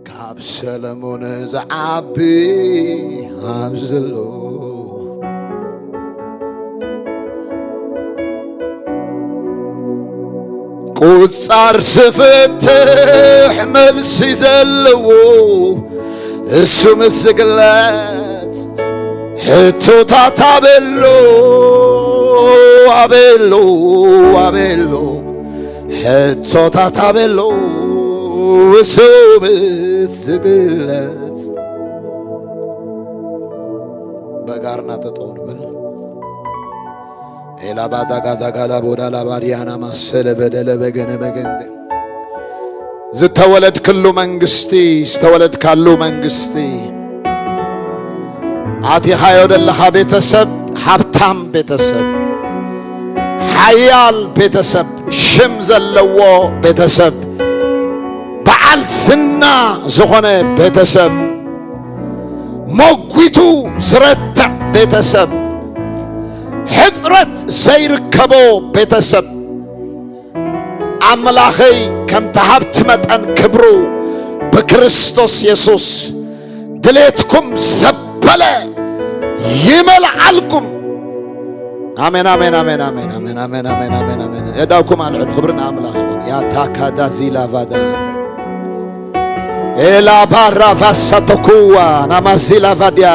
ካብ ሰለሞን ዝዓቢ ኣብዘሎ ቁጻር ስፍትሕ መልሲ ዘለዎ እሱ ምስግለት ሕቶታት አቤሎ አቤሎ አቤሎ ሕቶታት አቤሎ እሱ ምስግለት በጋርና ተጦን በል ኤላ ባዳጋዳጋላ ቦዳላ ባሪያና ማሰለ በደለ በገነ በገንደ ዝተወለድ ክሉ መንግስቲ ዝተወለድ ካሉ መንግስቲ አቲ ሃይወደለኻ ቤተሰብ ሀብታም ቤተሰብ ኃያል ቤተሰብ ሽም ዘለዎ ቤተሰብ በዓል ዝና ዝኾነ ቤተሰብ ሞጉቱ ዝረትዕ ቤተሰብ ሕጽረት ዘይርከቦ ቤተሰብ አምላኸይ ከም ተሃብት መጠን ክብሩ በክርስቶስ ኢየሱስ ድሌትኩም ዘበለ ይመልዓልኩም አሜን አሜን አሜን አሜን አሜን አሜን አሜን አሜን አሜን እዳውኩም አልዕል ክብርና አምላኽ ያ ታካዳ ዚላቫዳ ኤላ ባራፋሰተኩዋ ናማዚላቫዲያ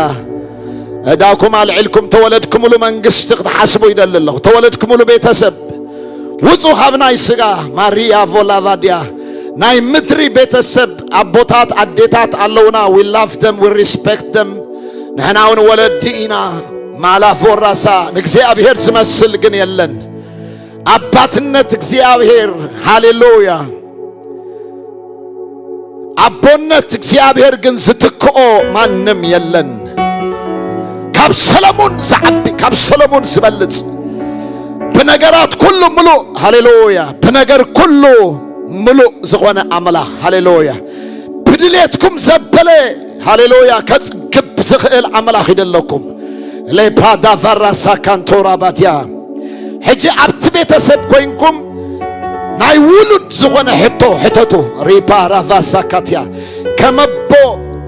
እዳውኩም አልዕልኩም ተወለድኩም ሙሉ መንግስት ተሐስቡ ይደልልሁ ተወለድኩም ሙሉ ቤተሰብ ውጹ ሀብናይ ስጋ ማሪያ ቮላቫዲያ ናይ ምድሪ ቤተሰብ አቦታት አዴታት አለውና we love them we respect them ንሕናውን ወለዲና ማላፎራሳ እግዚአብሔር ዝመስል ግን የለን አባትነት እግዚአብሔር ሃሌሉያ አቦነት እግዚአብሔር ግን ዝትክኦ ማንም የለን ካብ ሰለሞን ዝዓቢ ካብ ሰለሞን ዝበልጽ በነገራት ኩሉ ሙሉ ሃሌሉያ በነገር ኩሉ ሙሉ ዝኾነ አምላኽ ሃሌሉያ ብድሌትኩም ዘበለ ሃሌሉያ ከጽግብ ዝኽእል አምላኽ ይደለኩም ለፓዳ ፈራሳ ካንቶራ ባቲያ ሕጂ ኣብቲ ቤተሰብ ኮይንኩም ናይ ውሉድ ዝኾነ ሕተቱ ሪፓ ራቫሳ ካቲያ ከመቦ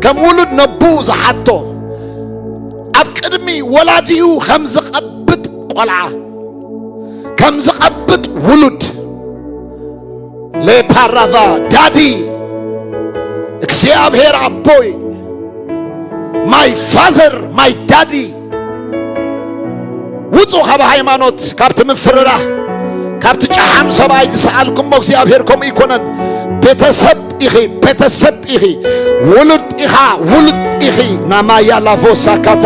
ከሙሉድ ነቡ ዝሓቶ ኣብ ቅድሚ ወላዲኡ ከም ዝቐብጥ ቆልዓ ከም ዝቐብጥ ውሉድ ለፓራቫ ዳዲ እግዚአብሔር አቦይ ማይ ፋዘር ማይ ዳዲ ውጹ ካብ ሃይማኖት ካብቲ ምፍርራ ካብቲ ጫሓም ሰብኣይ ዝሰኣልኩም እግዚአብሔርኩም ይኮነን ቤተሰብ ኢኺ ውሉድ ኢኻ ውሉድ ኢኺ ናማያ ላፎሳ ካታ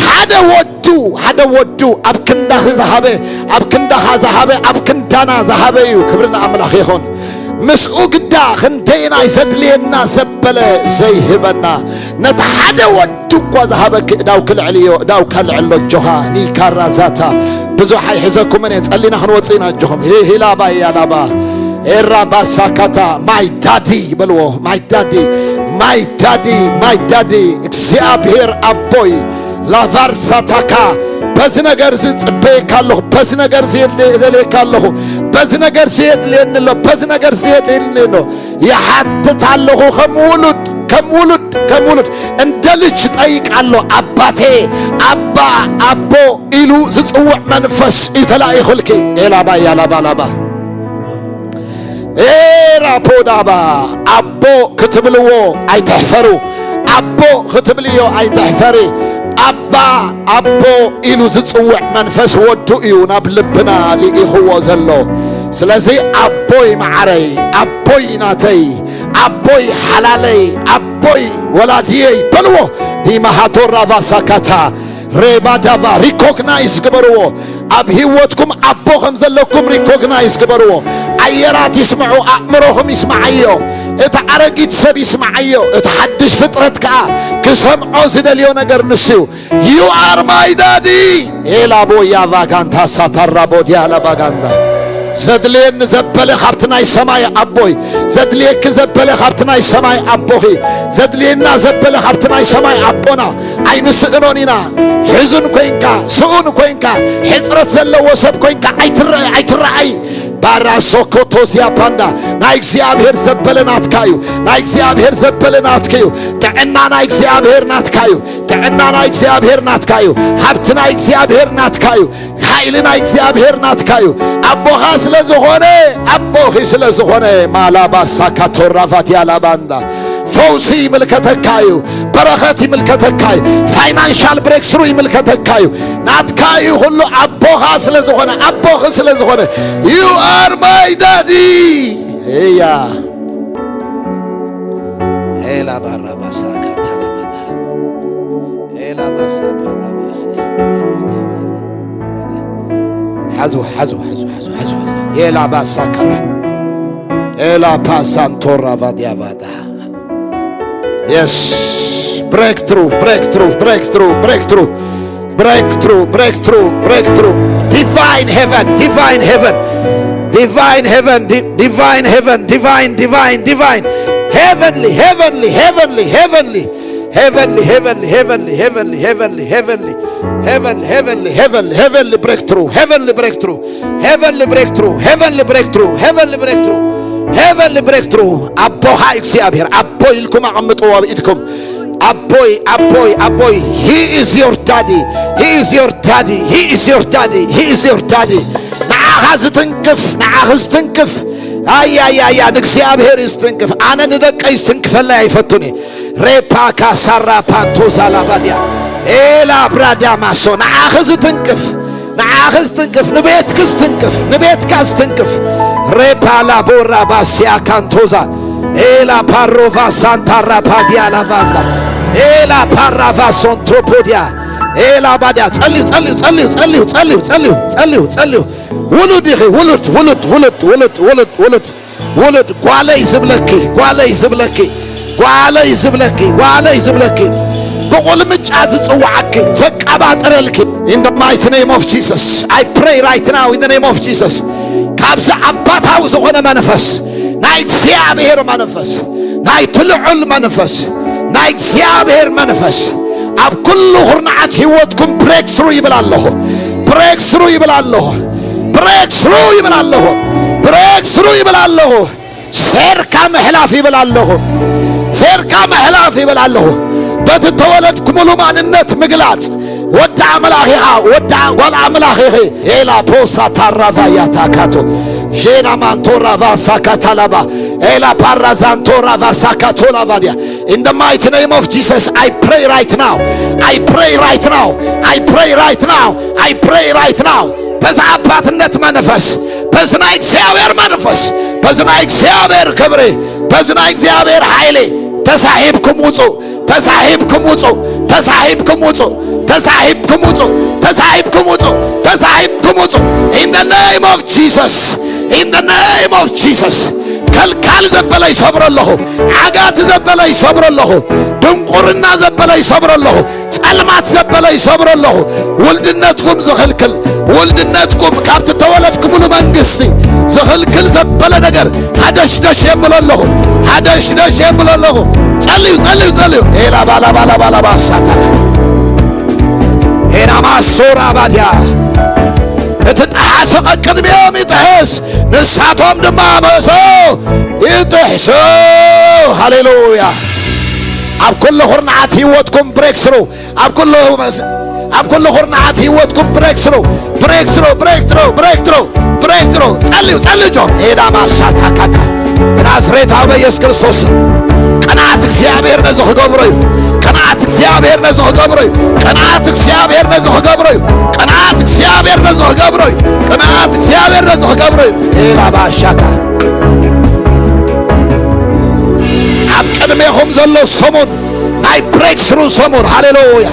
ሓደ ወዱ ኣብ ክንዳህ ዝሃበ ኣብ ክንዳኻ ዝሃበ ኣብ ክንዳና ዝሃበ እዩ ክብርና አምላኽ ይኹን ምስኡ ግዳ ክንደይና ይዘድልየና ዘበለ ዘይህበና ነቲ ሓደ ወዱ እኳ ዝሃበክ እዳው ክልዕልዮ እዳው ካልዕሎ ጆኻ ኒካራዛታ ብዙሕ ኣይሕዘኩምን እየ ጸሊና ክንወፅኢና ጆኹም ሂላባ ያላባ ኤራባሳካታ ማይ ዳዲ በልዎ ማይ ዳዲ እግዚአብሔር አቦይ ላቫርሳታካ በዚ ነገር ዝጽበየካለሁ በዚ ነገር ዝየድልየካለሁ በዚ ነገር ዝየድልየንሎ በዚ ነገር ዝየድልየንሎ ይሓትታለሁ ከም ውሉድ እንደ ልጅ ጠይቃለሁ አባቴ አቦ ኢሉ ዝጽውዕ መንፈስ ይተላኢኹልኪ ኤላባ ያላባላባ ኤራፖዳባ አቦ ክትብልዎ አይተሕፈሩ አቦ ክትብልዮ አይተሕፈሪ አቦ ኢሉ ዝጽውዕ መንፈስ ወዱ እዩ ናብ ልብና ሊኢኽዎ ዘሎ ስለዚህ አቦይ ማዕረይ አቦይ ናተይ አቦይ ሓላለይ አቦይ ወላድየይ በልዎ ዲማሃቶራ ባሳካታ ሬባዳቫ ሪኮግናይዝ ግበርዎ ኣብ ህይወትኩም አቦ ከም ዘለኩም ሪኮግናይዝ ግበርዎ አየራት ይስምዑ አእምሮኹም ይስማዓዮ እቲ አረጊት ሰብ ይስማዓዮ እቲ ሓድሽ ፍጥረት ከዓ ክሰምዖ ዝደልዮ ነገር ንስዩ you are my daddy ኤላቦ ያቫጋንታ ሳታራቦ ዲያላ ባጋንዳ ዘድልየን ዘበለ ካብቲ ናይ ሰማይ አቦይ ዘድልየክ ዘበለ ካብቲ ናይ ሰማይ አቦኺ ዘድልየና ዘበለ ካብቲ ናይ ሰማይ አቦና ኣይንስእኖን ኢና ሕዙን ኮይንካ ስኡን ኮይንካ ሕፅረት ዘለዎ ሰብ ኮይንካ ኣይትረአይ ባራሶኮቶዚያ ፓንዳ ናይ እግዚአብሔር ዘበለን አትካዩ ናይ እግዚአብሔር ዘበለን አትካዩ ጥዕና ናይ እግዚአብሔር ናትካዩ ጥዕና ናይ እግዚአብሔር ናትካዩ ሀብት ናይ እግዚአብሔር ናትካዩ ኃይል ናይ እግዚአብሔር ናትካዩ አቦኻ ስለዝኾነ አቦኺ ስለዝኾነ ማላባሳ ካቶራፋት ያላባንዳ ፈውሲ ይምልከተካዩ በረከት ይምልከተካዩ ፋይናንሻል ብሬክስሩ ይምልከተካዩ ናትካዩ ሁሉ አቦኻ ስለዝኾነ አቦኺ ስለዝኾነ you are my daddy እያ ኤላ ባራባሳ ካታላባታ ኤላ ባሳ ካታላባታ حزو ኤላ ባሳ ካታ ኤላ ፓሳንቶራ ቫዲያቫዳ Yes, breakthrough. Divine heaven. Heavenly breakthrough. አቦሃ እግዚአብሔር አቦ ይልኩም አምጥዋ በኢድኩም አቦይ he is your daddy ነዓኻ ዝትንክፍ አያ እግዚአብሔር ይስትንክፍ አነ ንደቀይ ስትንክፈላ አይፈቱኒ ሬፓ ካሳራ ፓንቶ ሳላባዲያ ኤላ ብራዳ ማሶ ነዓኻ ዝትንክፍ ንቤትካ ስትንክፍ ሬፓላ ቦራ ባሲያ ካንቶዛ ኤላ ፓሮቫ ሳንታራ ፓዲያ ላቫንዳ ኤላ ፓራቫ ሶንትሮፖዲያ ኤላ ባዲያ ጸልዩ ውሉድ ጓለይ ዝብለኪ በቆልምጫ ዝጽዋዓኪ ዘቃባጥረልኪ in the mighty name of Jesus I pray right now in the name of Jesus ካብዛ አባታው ዝኾነ መንፈስ ናይ እግዚአብሔር መንፈስ ናይ ትልዑል መንፈስ ናይ እግዚአብሔር መንፈስ ኣብ ኩሉ ሁርናዓት ህይወትኩም ብሬክስሩ ይብላለሁ ሴርካ መህላፍ ይብላለሁ በተወለድኩ ሙሉ ማንነት ምግላጽ ወዳ ጓላ አምላኺ ኤላ ፖሳ ታራቫ ያታካቶ ጄና ማንቶራ ቫሳካታላባ ኤላ ፓራዛንቶራ ቫሳካቶላቫዲያ in the mighty name of Jesus I pray right now በዛ አባትነት መንፈስ በዝና እግዚአብሔር መንፈስ በዝና እግዚአብሔር ክብሬ በዝና እግዚአብሔር ኃይሌ ተሳሂብኩም ውጡ in the name of Jesus ከልካል ዘበላይ ሰብረለሁ አጋት ዘበላይ ሰብረለሁ ድንቁርና ዘበላይ ሰብረለሁ ጸልማት ዘበላይ ሰብረለሁ ወልድነትኩም ወልድነትኩም ካብት ተወለድኩም መንግስት ዘኸልክል ዘበለ ነገር ሀደሽደሽ የምለለሁ ጸልዩ ኤላ ባላ ባሳታ ኤና ማሶራ ባዲያ እትጣሐሰ ቅድሚዮም ይጥሕስ ንሳቶም ድማ መሶ ይጥሕሱ ሃሌሉያ ኣብ ኩሉ ሁርናዓት ህይወትኩም ብሬክስሩ ኣብ ኩሉ ሁርናዓት ህይወትኩም ብሬክስሩ ጸልዩ ጆም ኤዳ ማሳታ ካታ ናዝሬታዊ በኢየሱስ ክርስቶስ ቅንዓት እግዚአብሔር ነዚ ክገብሮ እዩ ቅንዓት እግዚአብሔር ነዚ ክገብሮ እዩ ኤላ ባሻካ ኣብ ቅድሜኹም ዘሎ ሰሙን ናይ ብሬክስሩ ሰሙን ሃሌሉያ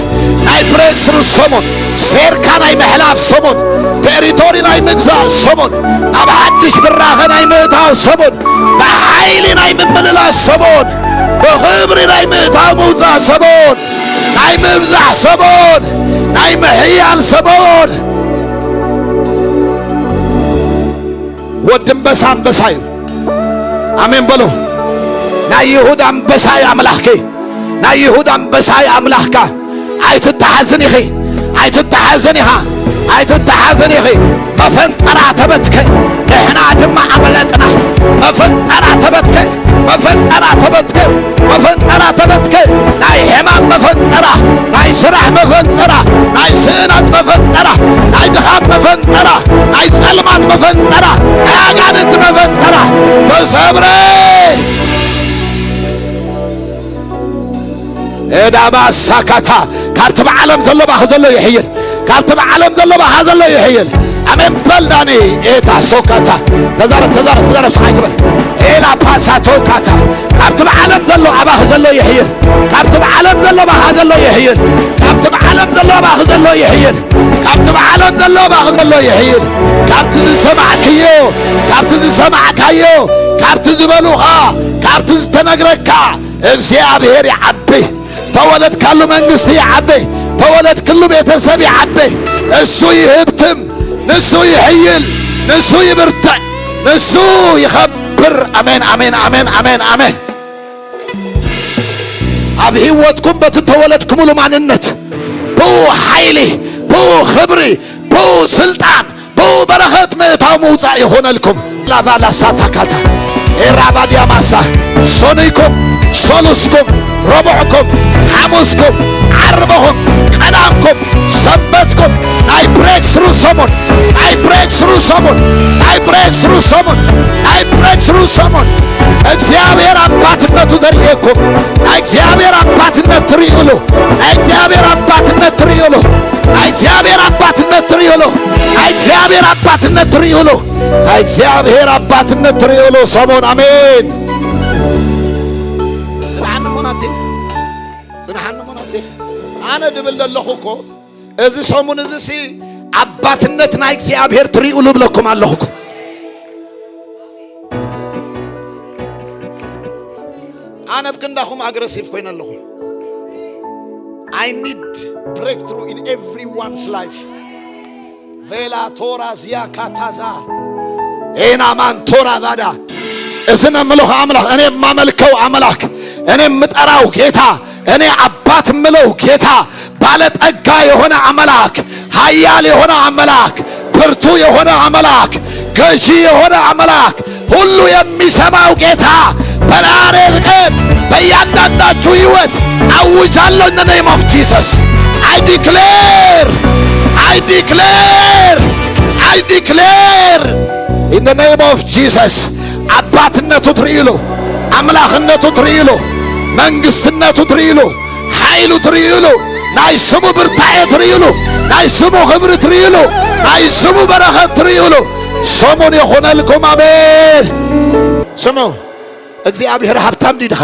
ናይ ብሬክስሩ ሰሙን ሴርካ ናይ ምሕላፍ ሰሙን ቴሪቶሪ ናይ ምግዛእ ሰሙን ናብ ሓድሽ ብራኸ ናይ ምእታው ሰሙን ብሓይሊ ናይ ምምልላስ ሰሙን ብኽብሪ ናይ ምእታው ምውፃእ ሰሙን ናይ ምብዛሕ ሰሙን ናይ ምሕያል ሰሙን ወዲ አንበሳ እዩ አሜን በሉ ናይ ይሁዳ አንበሳ አምላኽከ ናይ ይሁዳ አንበሳ አምላኽካ ኣይትተሓዝን ኢኺ ኣይትተሓዘኒኻ ኣይትተሓዘኒኺ መፈንጠራ ተበትከ ንሕና ድማ ኣመለጥና መፈንጠራ ተበትከ መፈንጠራ ተበትከ መፈንጠራ ተበትከ ናይ ሕማም መፈንጠራ ናይ ስራሕ መፈንጠራ ናይ ስእነት መፈንጠራ ናይ ድኻም መፈንጠራ ናይ ጸልማት መፈንጠራ ናይ ኣጋንንት መፈንጠራ ተሰብረ ኤዳባ ሳካታ ካብቲ ብዓለም ዘሎ ባኽ ዘሎ ይሕይል ካብቲ ብዓለም ዘሎ ባኻ ዘሎ ይሕይል አሜን በልዳኔ ኤታ ሶካታ ተዛረብ ሰዓይ ትበል ኤላ ፓሳቶ ካታ ካብቲ ብዓለም ዘሎ ኣባኽ ዘሎ ይሕይል ካብቲ ብዓለም ዘሎ ባኻ ዘሎ ይሕይል ካብቲ ብዓለም ዘሎ ባኽ ዘሎ ይሕይል ካብቲ ብዓለም ዘሎ ባኽ ዘሎ ይሕይል ካብቲ ዝሰማዕክዮ ካብቲ ዝሰማዕካዮ ካብቲ ዝበሉኻ ካብቲ ዝተነግረካ እግዚአብሔር ይዓቢ ተወለድ ካሉ መንግስት ይዓቢ ተወለድ ክሉ ቤተሰብ ይዓቢ እሱ ይህብትም ንሱ ይሕይል ንሱ ይብርትዕ ንሱ ይኸብር አሜን አሜን አሜን አሜን አሜን ኣብ ህይወትኩም በትተወለድኩምሉ ማንነት ብኡ ኃይሊ ብኡ ኽብሪ ብኡ ስልጣን ብኡ በረኸት ምእታው መውፃእ ይኾነልኩም ላባላ ሳታካታ ኤራባድያ ማሳ ሶኒኩም ሶሉስኩም ረቡዕኩም ሐሙስኩም ዓርበኹም ቀዳምኩም ሰንበትኩም ናይ ብሬክስሩ ሰሙን ናይ ብሬክስሩ ሰሙን ናይ ብሬክስሩ ሰሙን ናይ ብሬክስሩ ሰሙን እግዚአብሔር አባትነቱ ዘርየኩም ናይ እግዚአብሔር አባትነት ትሪኡሉ ናይ እግዚአብሔር አባትነት ትሪኡሉ ናይ እግዚአብሔር አባትነት ትሪኡሉ ናይ እግዚአብሔር አባትነት ትሪኡሉ ናይ እግዚአብሔር አባትነት ትሪኡሉ ሰሙን አሜን ጽናሐን ሞናቴ አነ ድብል ለለኹኮ እዚ ሰሙን እዚ ሲ አባትነት ናይ እግዚአብሔር ትሪኡሉ ብለኩም አለኹኮ አነ ብክንዳኹም አግሬሲቭ ኮይነ ኣለኹ I need breakthrough in everyone's life vela tora zia kataza ena man tora bada እዝነ ምልኹ አምላክ እኔ ማመልከው አምላክ እኔ ምጠራው ጌታ እኔ አባት ምለው ጌታ ባለጠጋ የሆነ አምላክ ኃያል የሆነ አምላክ ብርቱ የሆነ አምላክ ገዢ የሆነ አምላክ ሁሉ የሚሰማው ጌታ በዛሬ ቀን በእያንዳንዳችሁ ሕይወት አውጃለሁ in the name of Jesus I declare in the name of Jesus አባትነቱ ትሪኢሉ አምላክነቱ ትሪኢሉ መንግስትነቱ ትሪኢሉ ኃይሉ ትሪኢሉ ናይ ስሙ ብርታዕ ትሪኢሉ ናይ ስሙ ክብሪ ትሪኢሉ ናይ ስሙ በረኸት ትሪኢሉ ሰሙን ይኹነልኩም አሜን ስሙ እግዚአብሔር ሀብታም ዲድኻ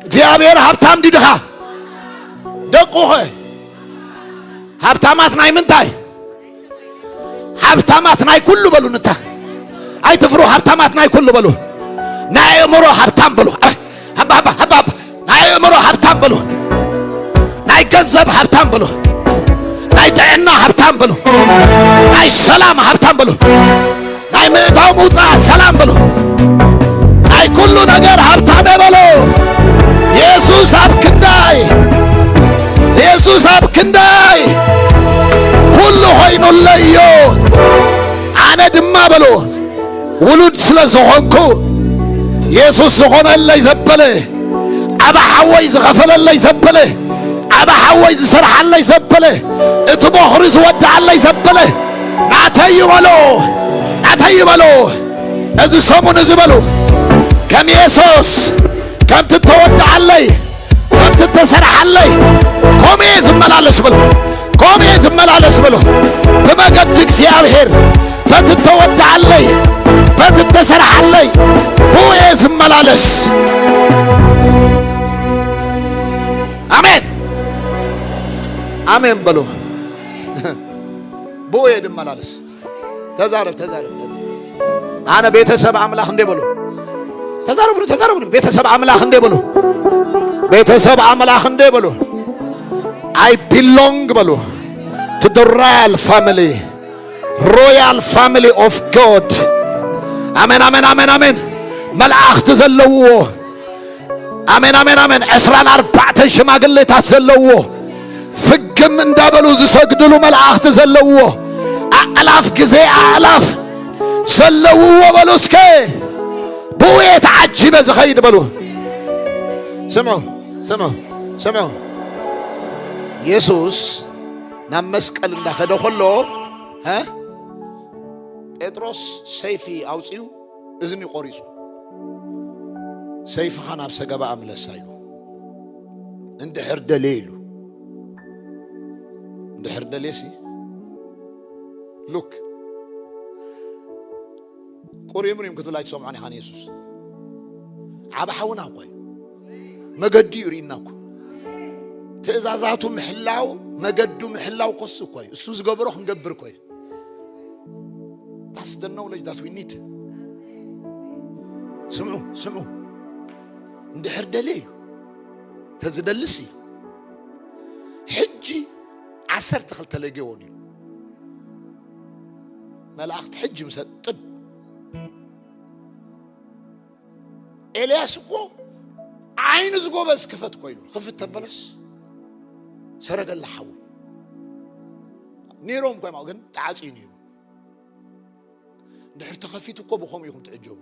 እግዚአብሔር ሀብታም ዲድኻ ደቁኸ ሀብታማት ናይ ምንታይ ሀብታማት ናይ ኩሉ በሉንታ አይትፍሩ ሀብታማት ናይ ኩሉ በሉ ናይ እምሮ ሀብታም በሉ ሀባባ ናይ እምሮ ሀብታም በሉ ናይ ገንዘብ ሀብታም በሉ ናይ ጥዕና ሀብታም በሉ ናይ ሰላም ሀብታም በሉ ናይ ምእታው መውፃእ ሰላም በሉ ናይ ኩሉ ነገር ሀብታም በሉ ኢየሱስ ኣብ ክንዳይ ኢየሱስ ኣብ ክንዳይ ኩሉ ሆይኑለዮ አነ ድማ በሉ ውሉድ ስለዝኾንኩ ኢየሱስ ዝኾነለይ ዘበለ ኣባ ሓወይ ዝኸፈለለይ ዘበለ ኣባ ሓወይ ዝሰርሓለይ ዘበለ እቲ በኽሪ ዝወድዓለይ ዘበለ ናተይ በሎ እዚ ሰሙን እዚ በሉ ከም ኢየሱስ ከምቲ ተወድዓለይ ከምቲ ተሰርሓለይ ኮሜ ዝመላለስ በሉ ብመገዲ እግዚአብሔር በቲ ተወድዓለይ በቲ ተሰርሓለይ ብኡየ ዝመላለስ አሜን አሜን በሉ ብኡየ ዝመላለስ ተዛረብ አነ ቤተሰብ አምላክ እንደ በሉ ተዛረቡ ቤተሰብ አምላክ እንደ በሉ ቤተሰብ አምላክ እንደ በሉ I belong በሉ to the royal family of God አሜን አሜን አሜን አሜን መላእክት ዘለውዎ አሜን አሜን አሜን 24 ሽማግሌታት ዘለውዎ ፍግ ድግም እንዳበሉ ዝሰግድሉ መላእክት ዘለውዎ አላፍ ጊዜ አላፍ ዘለውዎ በሉስከ بويت عجيبة زخيد بلو سمعوا يسوس نمسك الله خده خلو ها بطرس سيفي أوصيو إذني قريسو سيف خان أبسقى بأمل السايلو اندحر دليلو اندحر دليسي لوك قري مريم كتب لا يسمعني عن يسوع عبا حونا قوي مقدي يريناكو تأزازاتو محلاو مقدو محلاو قصو قوي السوز قبروح مقبر قوي that's the knowledge that we need سمعوا اندحر دليل تزدلسي حجي عسر تخل تلاقيوني ملاخت حجي مسطب إلياس كو عين زقو بس كفت كويلو خفت تبلس سرق اللحو نيروم كوي ماوغن تعاصي نيرو دحر تخفيتو كو بخوم يكون تعجبوا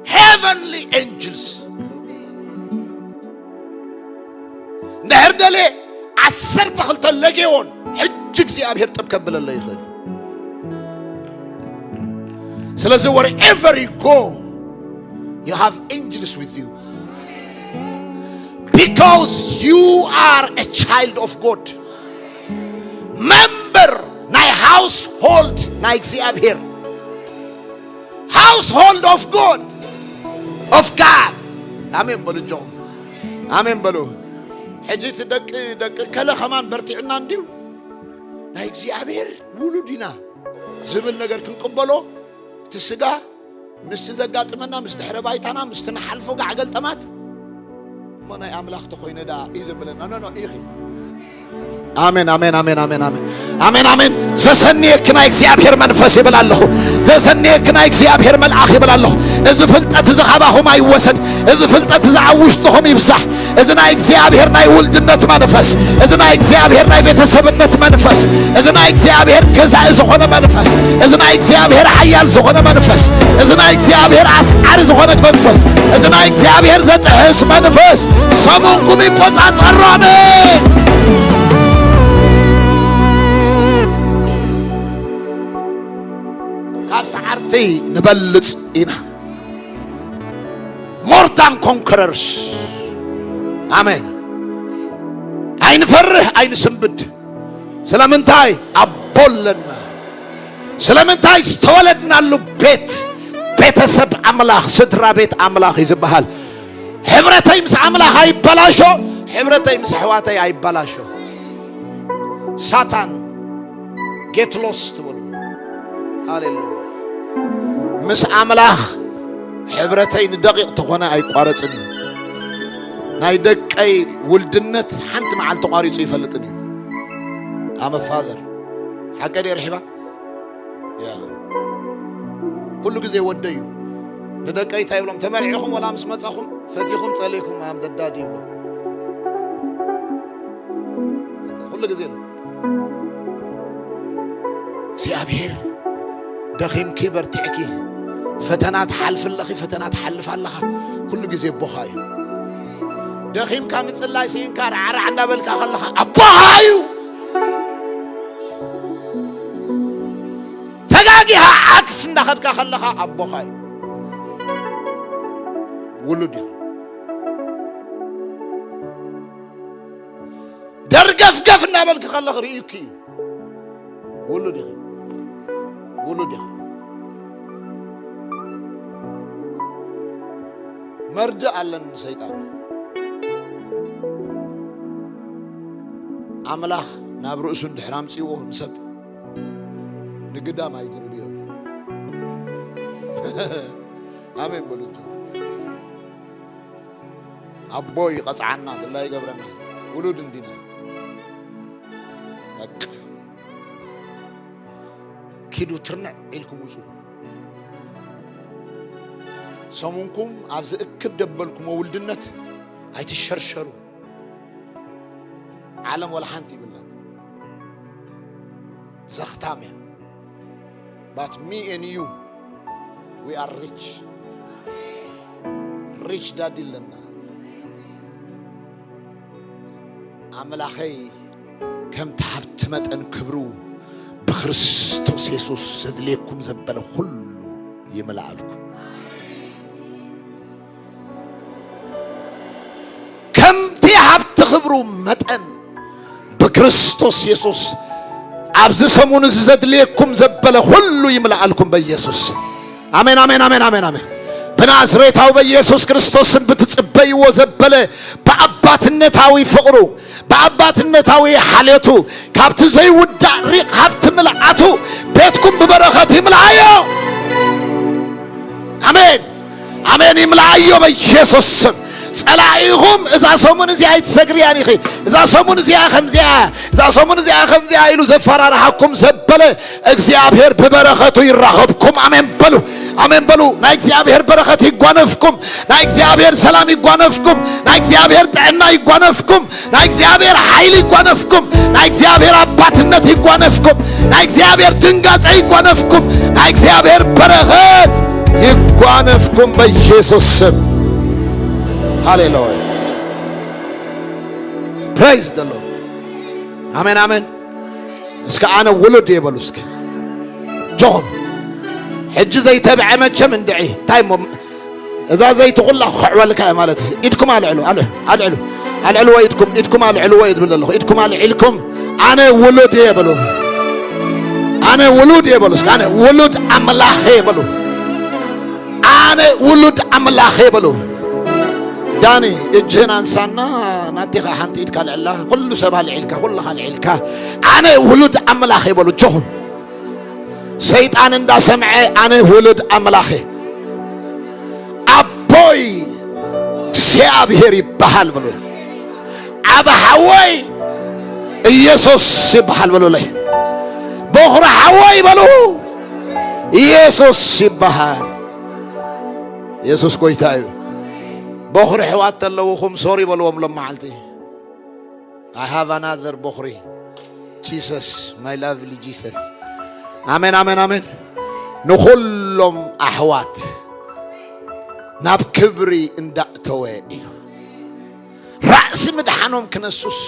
heavenly angels دحر دلي عسر تخل تلاقيون حجك زي أبهر تبكبل الله يخلي So wherever you go, you have angels with you. Because you are a child of God. Member, my household, here. Household of God. Of God. Amen, Balu John. Amen, Balu. Hajit dak kala khaman barti'na ndiu. here. Wuludina. Zibil nagar kinqbalo. تسقى مستزقات منا مستحرب ايتانا مستنحلفو قعقل تمات منا املاخ تخوينا دا اذا بلنا نو ايخي امين امين امين امين امين امين امين زسنيك نا እግዚአብሔር መንፈስ ይበላልሁ ዘሰንየክ ና እግዚአብሔር መልአክ ይበላልሁ እዚ ፍልጠት ዝኸባሁም አይወሰድ እዚ ፍልጠት ዝዓውሽጥሁም ይብሳሕ እዚ ና እግዚአብሔር ናይ ውልድነት መንፈስ እዚ ና እግዚአብሔር ናይ ቤተሰብነት መንፈስ እዚ ና እግዚአብሔር ገዛእ ዝኾነ መንፈስ እዚ ና እግዚአብሔር ሓያል ዝኾነ መንፈስ እዚ ና እግዚአብሔር አስዓር ዝኾነ መንፈስ እዚ ና እግዚአብሔር ዘጥሕስ መንፈስ ሰሙንኩም ይቆጣጠራነ سعرتي نبلص إنا more than conquerors آمين أين فرح أين سنبد سلامنتاي أبولنا سلامنتاي استولدنا له بيت سب أملاخ سترا بيت أملاخ يزبهال حبرتي مس أملاخ أي بلاشو حبرتي مس حواتي أي بلاشو ساتان get lost هاليلويا مس أملاخ حبرتين دقيق تخونا أي قارتني نايدك أي ولدنت حنت مع التقاريط يفلتني أما فاذر حكى لي رحبة يا كل جزء وديو لدك أي تايب لهم تمرعيهم ولا مسمسخهم فتيهم صليكم أم ددادي ولا كل جزء سيابير دخيم كبر تعكي فتنات حلف الله فتنات حلف الله كل جزء بخاي دخيم كام تصلى سينكار عرع عنا بالك الله أبوهايو تجاجها عكس ناخد كخلها أبوهاي ولدي درجف قفنا بالك خلها ريكي ولدي مرد على الشيطان أملاخ نابرو سند حرام سيوه مسب نقدا ما يدري بيهم آمين بلوتو أبوي قصعنا الله يقبرنا ولود دينا كيدو ترنع إلكم وسو سمونكم عبز اكب دبلكم وولدنت هاي تشرشروا ዓለም ወላ ሓንቲ ይብላ ዘኽታምያ but me and you we are rich daddy lana አምላኸይ ከም ተሓብት መጠን ክብሩ በክርስቶስ ኢየሱስ ዘድልየኩም ዘበለ ሁሉ ይምላልኩም ከም ተሓብት ክብሩ መጠን በክርስቶስ ኢየሱስ አብዝ ሰሙን ዘድልየኩም ዘበለ ሁሉ ይምላልኩም በኢየሱስ አሜን አሜን አሜን አሜን አሜን በናዝሬታው በኢየሱስ ክርስቶስ ስም ብትጽበይዎ ዘበለ በአባትነታዊ ፍቅሩ በአባትነታዊ ሐሌቱ ካብት ዘይውዳ ሪቅ ሀብት ምልአቱ ቤትኩም በበረከት ይምላአዮ አሜን አሜን ይምላአዮ በኢየሱስ ስም ጸላኢኹም እዛ ሰሙን እዚ አይትሰግሪያን ይኺ እዛ ሰሙን እዚ ከምዚያ እዛ ሰሙን እዚ ከምዚያ ኢሉ ዘፈራራሐኩም ዘበለ እግዚአብሔር በበረከቱ ይራኸብኩም አሜን በሉ አሜን በሉ ናይ እግዚአብሔር በረከት ይጓነፍኩም ናይ እግዚአብሔር ሰላም ይጓነፍኩም ናይ እግዚአብሔር ጥዕና ይጓነፍኩም ናይ እግዚአብሔር ኃይል ይጓነፍኩም ናይ እግዚአብሔር አባትነት ይጓነፍኩም ናይ እግዚአብሔር ድንጋጼ ይጓነፍኩም ናይ እግዚአብሔር በረከት ይጓነፍኩም በኢየሱስ ስም ሃሌሉያ praise the Lord አሜን አሜን እስከ አነ ውሉድ ይበሉ እስከ ጆን ሕጂ ዘይተብዐ መቸም እንድዒ ታይሞ እዛ ዘይትኹላ ክዕወልካ ማለት ኢድኩም አልዕሉ አልዕሉ አልዕሉ ኢድኩም አልዕሉ ወይ ብለለኹ ኢድኩም አልዕልኩም አነ ውሉድ ይበሉ አነ ውሉድ ይበሉ እስከ አነ ውሉድ አምላኽ ይበሉ አነ ውሉድ አምላኽ ይበሉ ዳኒ እጅህን አንሳና ናቲኻ ሓንቲ ኢድካ ልዕላ ኩሉ ሰብ አልዕልካ ኩልኻ አልዕልካ አነ ውሉድ አምላኽ ይበሉ ጆን ሰይጣን እንዳሰምዐ አነ ውሉድ አምላኽ አቦይ እግዚአብሔር ይባሃል ብሎ አባ ሐዋይ ኢየሱስ ይባሃል ብሎ ላይ በኽራ ሐዋይ ብሎ ኢየሱስ ይባሃል ኢየሱስ ቆይታዩ በኽሪ ሕዋት ተለውኹም ሶሪ በልዎም ለማዓልቲ I have another በኽሪ Jesus my lovely Jesus አሜን አሜን አሜን ንኹሎም አሕዋት ናብ ክብሪ እንዳእተወ እዩ ራእሲ ምድሓኖም ክነሱስ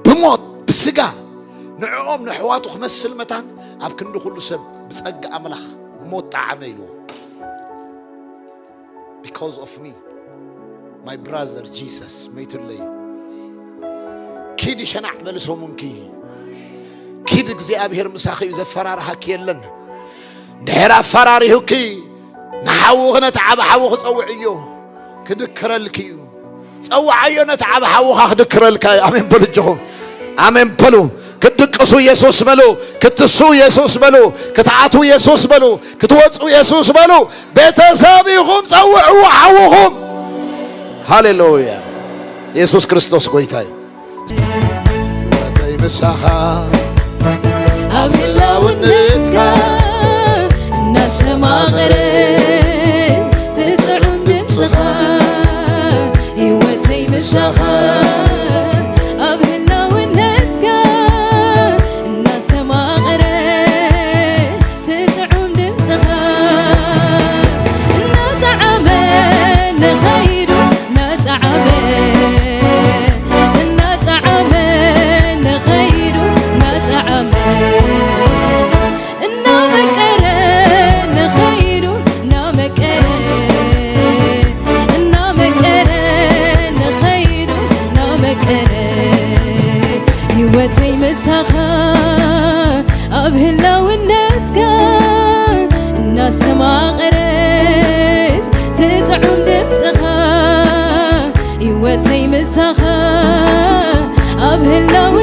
ብሞት ብስጋ ንዕኦም ንሕዋቱ ክመስል መታን ኣብ ክንዲ ኩሉ ሰብ ብጸጋ ኣምላኽ ሞት ጣዕመ ኢልዎ because of me my brother Jesus መይትለይ ኪድ ሸናዕ በልሶሙንኪ ኪድ እግዚአብሔር ምሳኺ ዘፈራራሐክ የለን ድሕራ ፈራሪሁኪ ንሓውኽ ነቲ ዓብ ሓውኽ ፀውዕዮ ክድክረልክ እዩ ፀዋዓዮ ነቲ ዓብ ሓውኻ ክድክረልካ ኣሜን በሉ ጆኹም ኣሜን በሉ ክትድቅሱ ኢየሱስ በሉ ክትሱ ኢየሱስ በሉ ክትዓቱ ኢየሱስ በሉ ክትወፁ ኢየሱስ በሉ ቤተሰብ ኢኹም ፀውዑ ሓውኹም ሃሌሉያ ኢየሱስ ክርስቶስ ጐይታ እዩ ምሳኻ ኣብ ህላውነትካ እናሰማቕረ ትጥዑም ድምፅኻ ህይወተይ ምሳኻ ኣብ ህላውነትካ እናሰማቕረ ትጥዑም ድምፅኻ እናጣዕመ ንኸይዱ እናጣዕመ ህይወተይ ምሳኻ ኣብ ህላውነትካ እናሰማቕረት ትጥዑም ድምፅኻ ህይወተይ ምሳኻ ኣብ ህላው